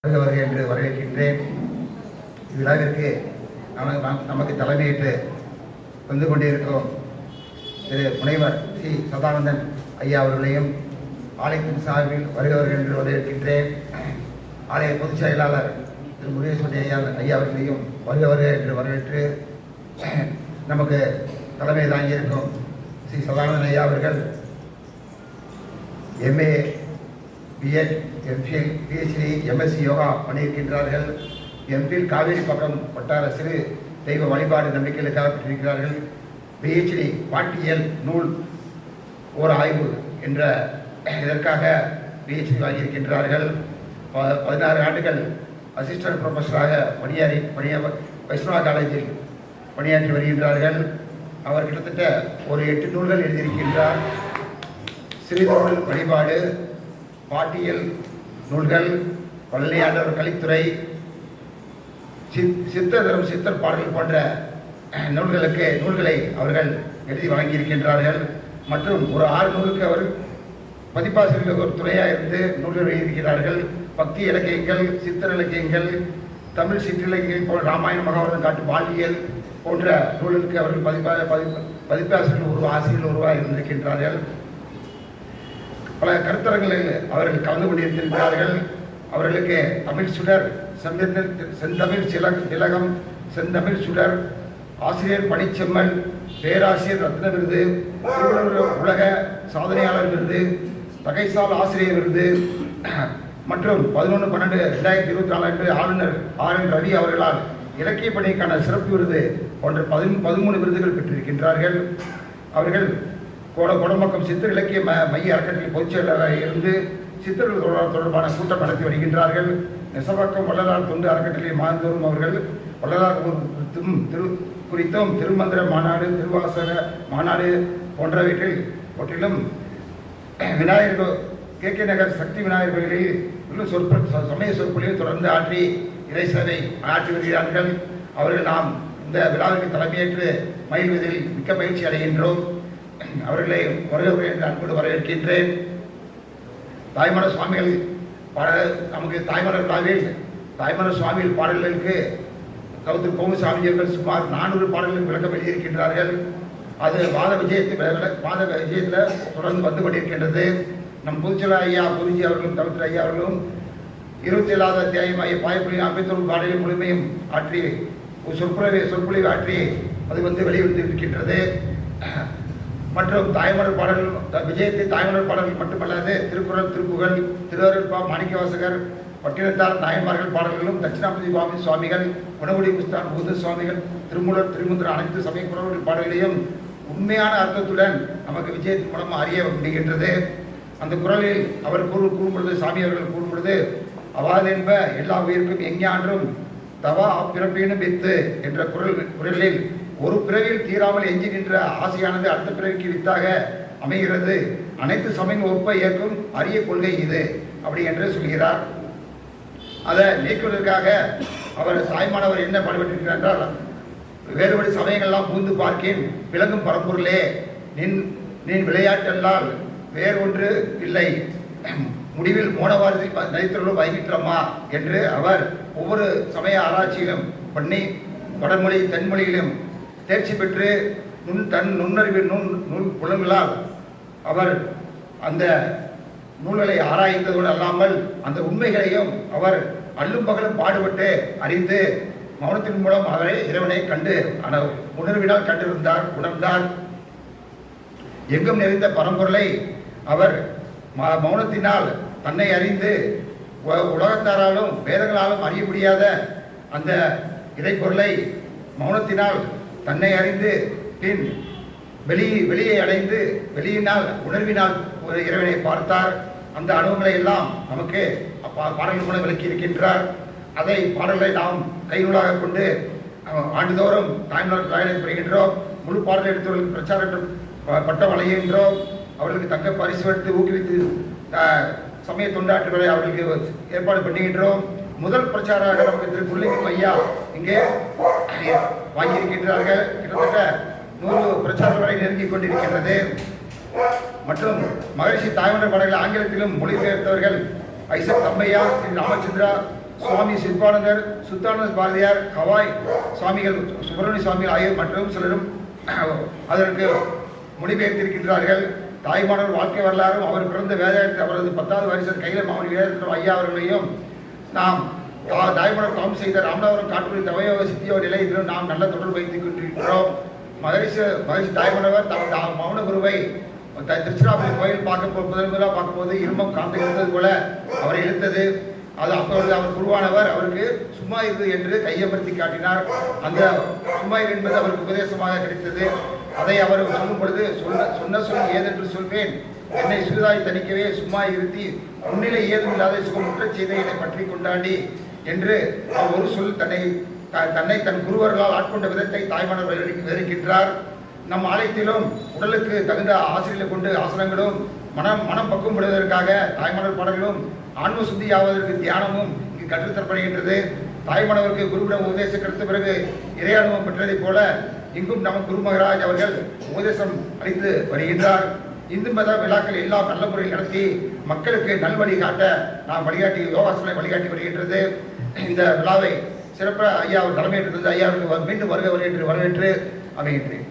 வருக என்று வரவேற்கின்றேன். இவ்விழாவிற்கு நமக்கு தலைமையேற்று வந்து கொண்டிருக்கிறோம் திரு முனைவர் சி சதானந்தன் ஐயா அவர்களையும் ஆலயத்தின் சார்பில் வருகிறவர்கள் என்று வரவேற்கின்றேன். ஆலய பொதுச் செயலாளர் திரு முருகேஸ்வரி ஐயா அவர்களையும் வருகிறவர்கள் என்று வரவேற்று நமக்கு தலைமை தாங்கியிருக்கும் சி சதானந்தன் ஐயா அவர்கள் MA, BEd, MPhil, PhD, MSc yoga பண்ணியிருக்கின்றார்கள். எம்ஃபில் காவேரி பக்கம் வட்டார சிறு தெய்வ வழிபாடு நம்பிக்கைகளுக்காக பெற்றிருக்கிறார்கள். பிஹெச்டி பாட்டியல் நூல் ஓர் ஆய்வு என்ற இதற்காக பிஹெச்டி வாங்கியிருக்கின்றார்கள். 16 ஆண்டுகள் அசிஸ்டன்ட் ப்ரொஃபஸராக வைஷ்ணவா காலேஜில் பணியாற்றி வருகின்றார்கள். அவர் கிட்டத்தட்ட ஒரு 8 நூல்கள் எழுதியிருக்கின்றார். சிறுதொழில் வழிபாடு, பாட்டியல் நூல்கள், பழனியாண்டவர் கலித்துறை, சித்தர் பாடல்கள் போன்ற நூல்களை அவர்கள் எழுதி வழங்கியிருக்கின்றார்கள். மற்றும் ஒரு 6 நூலுக்கு அவர் பதிப்பாசிரியர்கள் ஒரு துறையாக இருந்து நூல்கள் எழுதியிருக்கிறார்கள். பக்தி இலக்கியங்கள், சித்தர் இலக்கியங்கள், தமிழ் சிற்றிலக்கியங்கள் போன்ற ராமாயண மகாபாரதம் காட்டு பாலியல் போன்ற நூல்களுக்கு அவர்கள் பதிப்பாசிரியர்கள் ஆசிரியர்கள் உருவாக இருந்திருக்கின்றார்கள். பல கருத்தரங்களில் அவர்கள் கலந்து கொண்டிருக்கின்றார்கள். அவர்களுக்கு தமிழ் சுடர், செந்தமிழ் திலகம், செந்தமிழ் சுடர், ஆசிரியர் பணிச்செம்மல், பேராசிரியர் ரத்ன விருது, உலக சாதனையாளர் விருது, தகைசால் ஆசிரியர் விருது மற்றும் 11/12/2024 அன்று ஆளுநர் RN ரவி அவர்களால் இலக்கிய பணிக்கான சிறப்பு விருது போன்ற 13 விருதுகள் பெற்றிருக்கின்றார்கள். அவர்கள் கோடம்பாக்கம் சித்தர் இலக்கிய மைய அறக்கட்டளை பொதுச் செயலாளராக இருந்து சித்தர்கள் தொடர்பான கூட்டம் நடத்தி வருகின்றார்கள். நெசவாக்கம் வள்ளலார் தொண்டு அறக்கட்டளை மாந்தோறும் அவர்கள் வள்ளலார் குறித்தும் திருமந்திர மாநாடு, திருவாசக மாநாடு போன்றவற்றிலும் விநாயகர் KK நகர் சக்தி விநாயகர் கோயிலில் உள்ள சமய சொற்பொழிவில் தொடர்ந்து ஆற்றி இறை சேவை ஆற்றி வருகிறார்கள். அவர்கள் நாம் இந்த விழாவிற்கு தலைமையேற்று மகிழ்வதில் மிக்க மகிழ்ச்சி அடைகின்றோம். அவர்களை வருகிறவர்கள் என்று அன்போடு வரவேற்கின்றேன். தாய்மர சுவாமிகள் நமக்கு தாய்மலர் விழாவில் தாய்மலர் சுவாமிகள் பாடல்களுக்கு கவுத்தூர் கோமுசாமி அவர்கள் சுமார் 400 பாடல்கள் விளக்கம் எழுதியிருக்கின்றார்கள். அது வாத விஜயத்தில் தொடர்ந்து வந்து கொண்டிருக்கின்றது. நம் பொதுச்செயலாளர் ஐயா குருஜி அவர்களும் கவிஞர் ஐயா அவர்களும் 27வது அத்தியாயம் பாயப்புலி 52 பாடலின் முழுமையும் ஆற்றி சொற்பொழிவு ஆற்றி அது வெளிவந்து இருக்கின்றது. மற்றும் தாய்மலர் பாடல்கள் விஜயத்தை தாய்மலர் பாடல்கள் மட்டுமல்லாது திருக்குறள், திருப்புகழ், திருவருட்பா, மாணிக்கவாசகர், பட்டினத்தார் நாயன்மார்கள் பாடல்களும், தட்சிணாமூர்த்தி சுவாமிகள், குணகுடி புஸ்தான் பூத சுவாமிகள், திருமூலர், திருமுந்திர அனைத்து சமய குறவர்கள் பாடல்களையும் உண்மையான அர்த்தத்துடன் நமக்கு விஜயத்தின் மூலம் அறிய முடிகின்றது. அந்த குறளில் அவர் கூறும்பொழுது, சாமி அவர்கள் கூறும்பொழுது, அவாதென்ப எல்லா உயிருக்கும் எஞ்ஞான்றும் தவா பிறப்பினும் வித்து என்ற குரலில் ஒரு பிறவியில் தீராமல் எஞ்சி நின்ற ஆசையானது அடுத்த பிறவிக்கு வித்தாக அமைகிறது. அனைத்து சமயம் ஒப்ப ஏற்கும் அரிய கொள்கை இது அப்படி என்று சொல்கிறார். அதை நீக்குவதற்காக அவர் தாய்மானவர் என்ன பாடுபட்டிருக்கிறார் என்றால், வேறுபடி சமயங்கள்லாம் பூந்து பார்க்கின் விளங்கும் பரம்பொருளே, நின் விளையாட்டெல்லாம் வேறொன்று இல்லை, முடிவில் மோனவாரத்தில் நைத்திரலும் வைகிற்றமா என்று அவர் ஒவ்வொரு சமய ஆராய்ச்சியிலும் பண்ணி வடமொழி தென்மொழியிலும் தேர்ச்சி பெற்று நுண்ணறிவு நூல் புலங்களால் அவர் அந்த நூல்களை ஆராய்ந்ததோடு அல்லாமல் அந்த உண்மைகளையும் அவர் அல்லும் பகலும் பாடுபட்டு அறிந்து மௌனத்தின் மூலம் அவரை இறைவனை கண்டு உணர்வினால் உணர்ந்தார். எங்கும் நிறைந்த பரம்பொருளை அவர் மௌனத்தினால் தன்னை அறிந்து உலகத்தாராலும் வேதங்களாலும் அறிய முடியாத அந்த இறைப்பொருளை மௌனத்தினால் தன்னை அறிந்து பின் வெளியை அடைந்து வெளியினால் உணர்வினால் ஒரு இறைவனை பார்த்தார். அந்த அனுபவங்களை எல்லாம் நமக்கு பாடல்கள் மூலம் விளக்கி இருக்கின்றார். அதை பாடல்களை நாம் கைநூலாக கொண்டு ஆண்டுதோறும் தாய்மலர் பெறுகின்றோம். முழு பாடல் எடுத்தவர்களுக்கு பிரச்சாரம் பட்டம் வழங்குகின்றோம். அவர்களுக்கு தக்க பரிசு எடுத்து ஊக்குவித்து சமய தொண்டாற்றுகளை அவர்களுக்கு ஏற்பாடு பண்ணுகின்றோம். முதல் பிரச்சாரமாக நமக்கு திரு முல்லைக்கும் ஐயா இங்கே வாங்கியிருக்கின்றார்கள். கிட்டத்தட்ட 100 பிரச்சாரம் வரை நெருங்கிக் கொண்டிருக்கின்றது. மற்றும் மகிழ்ச்சி தாய்மன்ற பாடல்கள் ஆங்கிலத்திலும் மொழிபெயர்த்தவர்கள் ஐசக் தம்மையா, ஸ்ரீ ராமச்சந்திரா, சுவாமி சிற்பானந்தர், சுத்தானந்த பாரதியார், ஹவாய் சுவாமிகள், சுப்பிரமணிய சுவாமிகள் ஆகியோர் மற்றும் சிலரும் அதற்கு மொழிபெயர்த்திருக்கின்றார்கள். தாய்மானவர் வாழ்க்கை வரலாறும் அவர் பிறந்த வேதாயத்தில் அவரது 10வது வயசு கையில் மாவட்ட வேதாயத்தில் ஐயா அவர்களையும் நாம் தாய்மானவர் காம் செய்த ராமநாதபுரம் காட்டுக்குடி தவயோக சித்தியோ நிலையத்திலும் நாம் நல்ல தொடர்பு வைத்துக் கொண்டிருக்கிறோம். மகரிஷி தாய்மானவர் தம் மௌன குருவை திருச்சிராப்பள்ளி கோயில் முதலாக பார்க்கும்போது இருமம் காந்த இருந்தது போல அவரை இழுத்தது. அது அப்பொழுது அவர் குருவானவர் அவருக்கு சும்மா இரு என்று கையமர்த்தி காட்டினார். அந்த சும்மா இரு என்பது அவருக்கு உபதேசமாக கிடைத்தது. அதை அவர் சொல்லும் பொழுது சொன்ன சொல் ஏதென்று சொல்வேன், என்னை சிறிதாய் தணிக்கவே சும்மா இருத்தி முன்னிலை ஏதும் இல்லாத சுகமுற்ற செய்த என்னை பற்றி கொண்டாடி என்று ஒரு சொல் தன்னை தன் குருவர்களால் ஆட்கொண்ட விதத்தை தாய்மானவர் விவரிக்கின்றார். நம் ஆலயத்திலும் உடலுக்கு தகுந்த ஆசிரியர்களை கொண்டு ஆசனங்களும் மனம் பக்குவப்படுவதற்காக தாய்மானவர் பாடல்களும் ஆன்ம சுத்தி ஆவதற்கு தியானமும் இங்கு கற்றுத்தரப்படுகின்றது. தாய்மானவருக்கு குருவிடம் உபதேசம் கிடைத்த பிறகு இறையானுவம் பெற்றதைப் போல இங்கும் நம்ம குரு மகராஜ் அவர்கள் உபதேசம் அளித்து வருகின்றார். இந்து மத விழாக்கள் எல்லாம் நல்ல முறையில் நடத்தி மக்களுக்கு நல்வழி காட்ட நாம் யோகாசனை வழிகாட்டி வருகின்றது. இந்த விழாவை சிறப்பாக ஐயா தலைமையேற்றது ஐயாவுக்கு மீண்டும் வருக என்று வரவேற்று அமைகின்றேன்.